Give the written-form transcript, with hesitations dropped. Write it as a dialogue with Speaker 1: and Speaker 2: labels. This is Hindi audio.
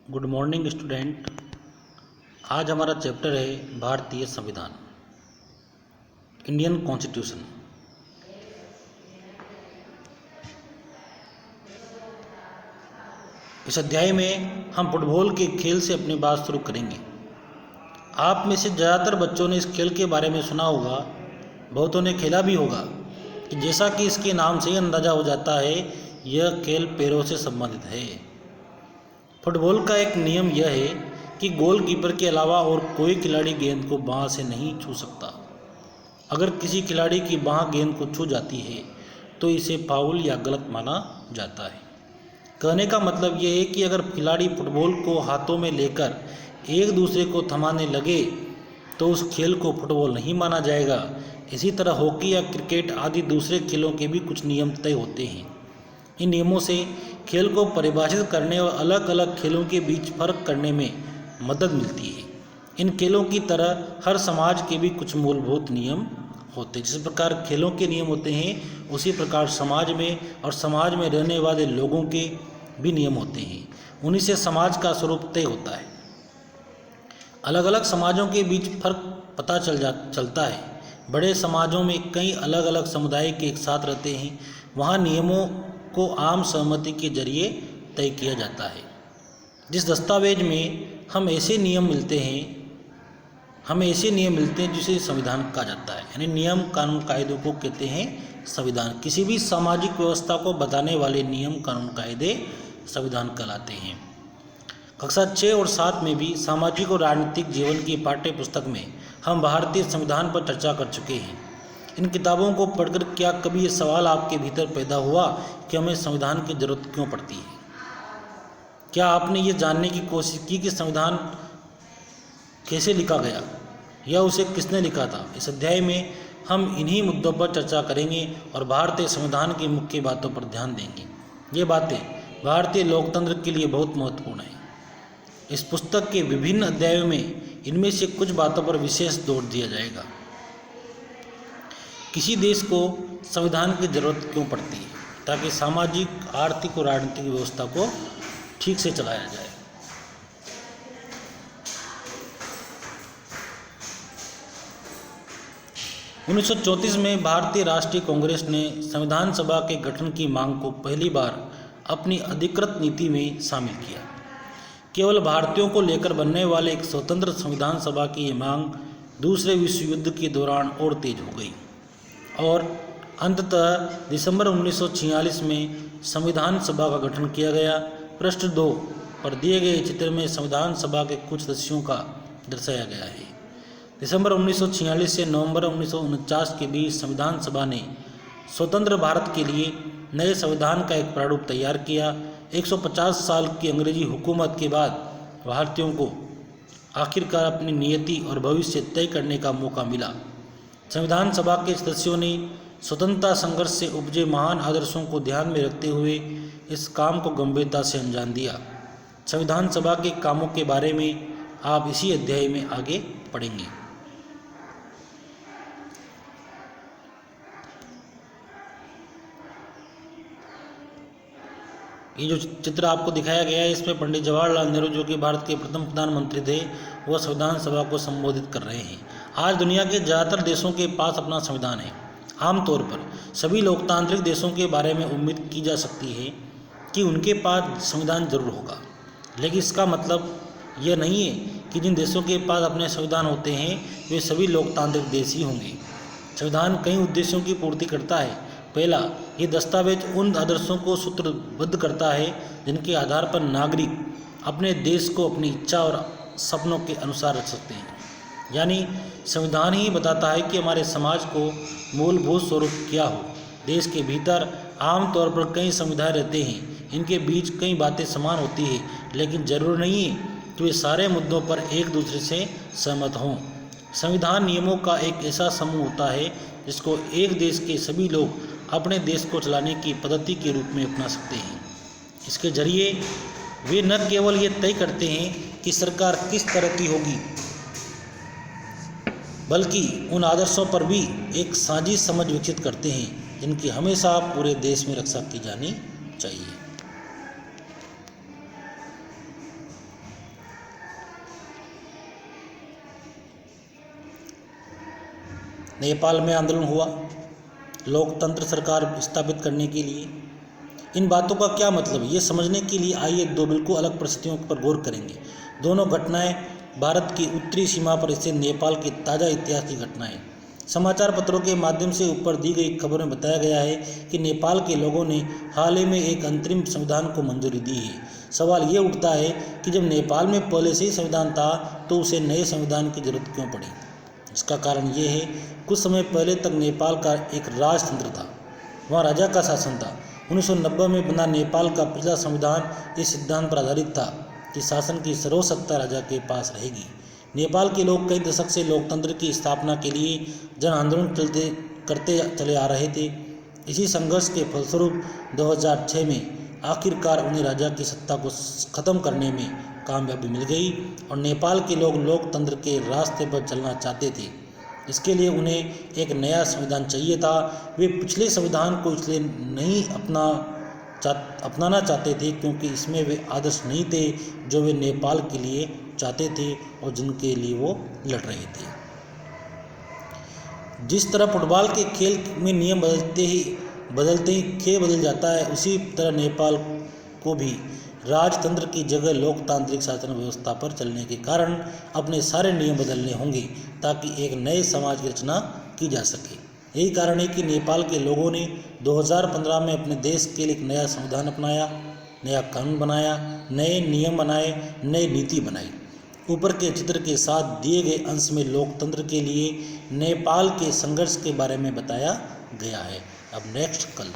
Speaker 1: Good morning student. आज हमारा चैप्टर है भारतीय संविधान, इंडियन कॉन्स्टिट्यूशन। इस अध्याय में हम फुटबॉल के खेल से अपनी बात शुरू करेंगे। आप में से ज़्यादातर बच्चों ने इस खेल के बारे में सुना होगा, बहुतों ने खेला भी होगा। कि जैसा कि इसके नाम से ही अंदाज़ा हो जाता है, यह खेल पैरों से संबंधित है। फुटबॉल का एक नियम यह है कि गोलकीपर के अलावा और कोई खिलाड़ी गेंद को बाँह से नहीं छू सकता। अगर किसी खिलाड़ी की बाँह गेंद को छू जाती है तो इसे फाउल या गलत माना जाता है। कहने का मतलब यह है कि अगर खिलाड़ी फुटबॉल को हाथों में लेकर एक दूसरे को थमाने लगे तो उस खेल को फुटबॉल नहीं माना जाएगा। इसी तरह हॉकी या क्रिकेट आदि दूसरे खेलों के भी कुछ नियम तय होते हैं। इन नियमों से खेल को परिभाषित करने और अलग अलग खेलों के बीच फर्क करने में मदद मिलती है। इन खेलों की तरह हर समाज के भी कुछ मूलभूत नियम होते हैं। जिस प्रकार खेलों के नियम होते हैं, उसी प्रकार समाज में और समाज में रहने वाले लोगों के भी नियम होते हैं। उन्हीं से समाज का स्वरूप तय होता है। अलग अलग समाजों के बीच फर्क पता चलता है। बड़े समाजों में कई अलग अलग समुदाय के एक साथ रहते हैं। वहाँ नियमों को आम सहमति के जरिए तय किया जाता है। जिस दस्तावेज में हमें ऐसे नियम मिलते हैं जिसे संविधान कहा जाता है। यानी नियम कानून कायदों को कहते हैं संविधान। किसी भी सामाजिक व्यवस्था को बताने वाले नियम कानून कायदे संविधान कहलाते हैं। कक्षा 6 और 7 में भी सामाजिक और राजनीतिक जीवन की पाठ्य पुस्तक में हम भारतीय संविधान पर चर्चा कर चुके हैं। इन किताबों को पढ़कर क्या कभी ये सवाल आपके भीतर पैदा हुआ कि हमें संविधान की जरूरत क्यों पड़ती है? क्या आपने ये जानने की कोशिश की कि संविधान कैसे लिखा गया या उसे किसने लिखा था? इस अध्याय में हम इन्हीं मुद्दों पर चर्चा करेंगे और भारतीय संविधान की मुख्य बातों पर ध्यान देंगे। ये बातें भारतीय लोकतंत्र के लिए बहुत महत्वपूर्ण है। इस पुस्तक के विभिन्न अध्यायों में इनमें से कुछ बातों पर विशेष जोर दिया जाएगा। किसी देश को संविधान की जरूरत क्यों पड़ती है? ताकि सामाजिक, आर्थिक और राजनीतिक व्यवस्था को ठीक से चलाया जाए। उन्नीस 1934 में भारतीय राष्ट्रीय कांग्रेस ने संविधान सभा के गठन की मांग को पहली बार अपनी अधिकृत नीति में शामिल किया। केवल भारतीयों को लेकर बनने वाले एक स्वतंत्र संविधान सभा की ये मांग दूसरे विश्व युद्ध के दौरान और तेज हो गई और अंततः दिसंबर 1946 में संविधान सभा का गठन किया गया। पृष्ठ 2 पर दिए गए चित्र में संविधान सभा के कुछ सदस्यों का दर्शाया गया है। दिसंबर 1946 से नवंबर 1949 के बीच संविधान सभा ने स्वतंत्र भारत के लिए नए संविधान का एक प्रारूप तैयार किया। 150 साल की अंग्रेजी हुकूमत के बाद भारतीयों को आखिरकार अपनी नियति और भविष्य तय करने का मौका मिला। संविधान सभा के सदस्यों ने स्वतंत्रता संघर्ष से उपजे महान आदर्शों को ध्यान में रखते हुए इस काम को गंभीरता से अंजाम दिया। संविधान सभा के कामों के बारे में आप इसी अध्याय में आगे पढ़ेंगे। ये जो चित्र आपको दिखाया गया है, इसमें पंडित जवाहरलाल नेहरू, जो कि भारत के प्रथम प्रधानमंत्री थे, वह संविधान सभा को संबोधित कर रहे हैं। आज दुनिया के ज़्यादातर देशों के पास अपना संविधान है। आमतौर पर सभी लोकतांत्रिक देशों के बारे में उम्मीद की जा सकती है कि उनके पास संविधान जरूर होगा, लेकिन इसका मतलब यह नहीं है कि जिन देशों के पास अपने संविधान होते हैं वे सभी लोकतांत्रिक देश ही होंगे। संविधान कई उद्देश्यों की पूर्ति करता है। पहला, ये दस्तावेज उन आदर्शों को सूत्रबद्ध करता है जिनके आधार पर नागरिक अपने देश को अपनी इच्छा और सपनों के अनुसार रख सकते हैं। यानी संविधान ही बताता है कि हमारे समाज को मूलभूत स्वरूप क्या हो। देश के भीतर आमतौर पर कई समुदाय रहते हैं। इनके बीच कई बातें समान होती है, लेकिन जरूर नहीं है कि वे सारे मुद्दों पर एक दूसरे से सहमत हों। संविधान नियमों का एक ऐसा समूह होता है जिसको एक देश के सभी लोग अपने देश को चलाने की पद्धति के रूप में अपना सकते हैं। इसके जरिए वे न केवल ये तय करते हैं कि सरकार किस तरह की होगी, बल्कि उन आदर्शों पर भी एक साझी समझ विकसित करते हैं जिनकी हमेशा पूरे देश में रक्षा की जानी चाहिए। नेपाल में आंदोलन हुआ लोकतंत्र सरकार स्थापित करने के लिए। इन बातों का क्या मतलब है, ये समझने के लिए आइए दो बिल्कुल अलग परिस्थितियों पर गौर करेंगे। दोनों घटनाएं भारत की उत्तरी सीमा पर स्थित नेपाल की ताज़ा इतिहास की घटनाएं। समाचार पत्रों के माध्यम से ऊपर दी गई खबर में बताया गया है कि नेपाल के लोगों ने हाल ही में एक अंतरिम संविधान को मंजूरी दी है। सवाल ये उठता है कि जब नेपाल में पहले से ही संविधान था तो उसे नए संविधान की जरूरत क्यों पड़ी। इसका कारण ये है, कुछ समय पहले तक नेपाल का एक राजतंत्र था, वहाँ राजा का शासन था। 1990 में बना नेपाल का पिछला संविधान इस सिद्धांत पर आधारित था कि शासन की सर्वसत्ता राजा के पास रहेगी। नेपाल के लोग कई दशक से लोकतंत्र की स्थापना के लिए जन आंदोलन करते चले आ रहे थे। इसी संघर्ष के फलस्वरूप 2006 में आखिरकार उन्हें राजा की सत्ता को खत्म करने में कामयाबी मिल गई और नेपाल के लोग लोकतंत्र के रास्ते पर चलना चाहते थे। इसके लिए उन्हें एक नया संविधान चाहिए था। वे पिछले संविधान को इसलिए नहीं अपनाना चाहते थे क्योंकि इसमें वे आदर्श नहीं थे जो वे नेपाल के लिए चाहते थे और जिनके लिए वो लड़ रहे थे। जिस तरह फुटबॉल के खेल में नियम बदलते ही खेल बदल जाता है, उसी तरह नेपाल को भी राजतंत्र की जगह लोकतांत्रिक शासन व्यवस्था पर चलने के कारण अपने सारे नियम बदलने होंगे ताकि एक नए समाज की रचना की जा सके। यही कारण है कि नेपाल के लोगों ने 2015 में अपने देश के लिए एक नया संविधान अपनाया, नया कानून बनाया, नए नियम बनाए, नई नीति बनाई। ऊपर के चित्र के साथ दिए गए अंश में लोकतंत्र के लिए नेपाल के संघर्ष के बारे में बताया गया है। अब नेक्स्ट कल।